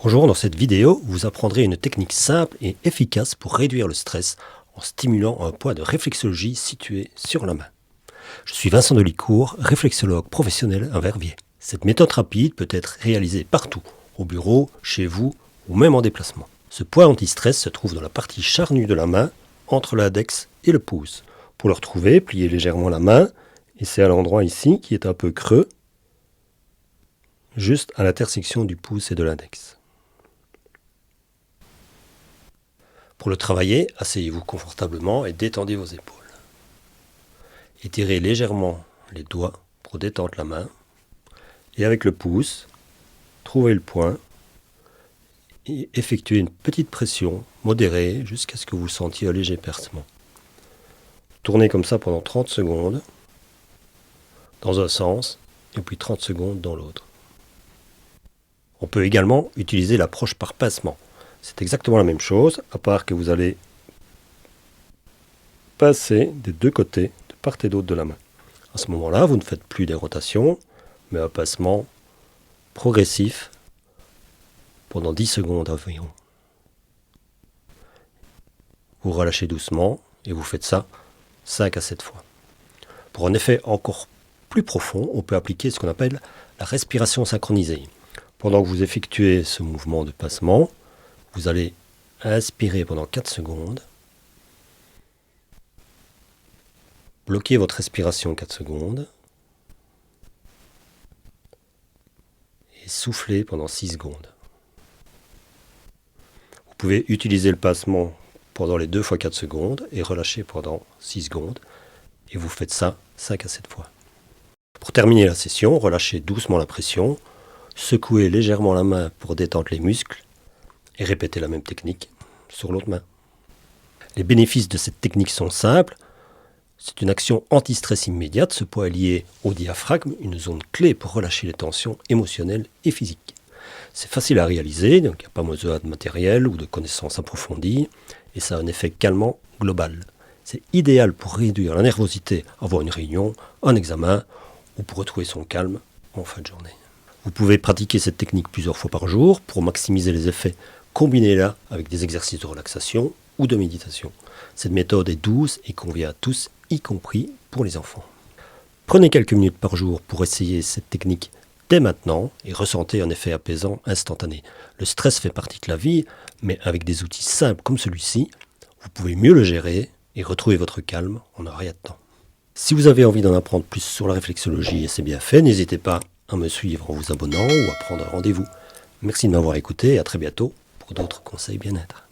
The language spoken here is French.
Bonjour, dans cette vidéo, vous apprendrez une technique simple et efficace pour réduire le stress en stimulant un point de réflexologie situé sur la main. Je suis Vincent Delicourt, réflexologue professionnel à Verviers. Cette méthode rapide peut être réalisée partout, au bureau, chez vous ou même en déplacement. Ce point anti-stress se trouve dans la partie charnue de la main, entre l'index et le pouce. Pour le retrouver, pliez légèrement la main, et c'est à l'endroit ici qui est un peu creux, juste à l'intersection du pouce et de l'index. Pour le travailler, asseyez-vous confortablement et détendez vos épaules. Étirez légèrement les doigts pour détendre la main. Et avec le pouce, trouvez le point et effectuez une petite pression modérée jusqu'à ce que vous sentiez un léger percement. Tournez comme ça pendant 30 secondes dans un sens et puis 30 secondes dans l'autre. On peut également utiliser l'approche par pincement. C'est exactement la même chose, à part que vous allez passer des deux côtés, de part et d'autre de la main. À ce moment-là, vous ne faites plus des rotations, mais un pincement progressif pendant 10 secondes environ. Vous relâchez doucement et vous faites ça 5 à 7 fois. Pour un effet encore plus profond, on peut appliquer ce qu'on appelle la respiration synchronisée. Pendant que vous effectuez ce mouvement de pincement, vous allez inspirer pendant 4 secondes, bloquer votre respiration 4 secondes et souffler pendant 6 secondes. Vous pouvez utiliser le pincement pendant les 2 fois 4 secondes et relâcher pendant 6 secondes et vous faites ça 5 à 7 fois. Pour terminer la session, relâchez doucement la pression, secouez légèrement la main pour détendre les muscles et répétez la même technique sur l'autre main. Les bénéfices de cette technique sont simples. C'est une action anti-stress immédiate. Ce point est lié au diaphragme, une zone clé pour relâcher les tensions émotionnelles et physiques. C'est facile à réaliser, donc il n'y a pas besoin de matériel ou de connaissances approfondies, et ça a un effet calmant global. C'est idéal pour réduire la nervosité avant une réunion, un examen, ou pour retrouver son calme en fin de journée. Vous pouvez pratiquer cette technique plusieurs fois par jour pour maximiser les effets. Combinez-la avec des exercices de relaxation ou de méditation. Cette méthode est douce et convient à tous, y compris pour les enfants. Prenez quelques minutes par jour pour essayer cette technique dès maintenant et ressentez un effet apaisant instantané. Le stress fait partie de la vie, mais avec des outils simples comme celui-ci, vous pouvez mieux le gérer et retrouver votre calme en un rien de temps. Si vous avez envie d'en apprendre plus sur la réflexologie et c'est bien fait, n'hésitez pas à me suivre en vous abonnant ou à prendre un rendez-vous. Merci de m'avoir écouté et à très bientôt pour d'autres conseils bien-être.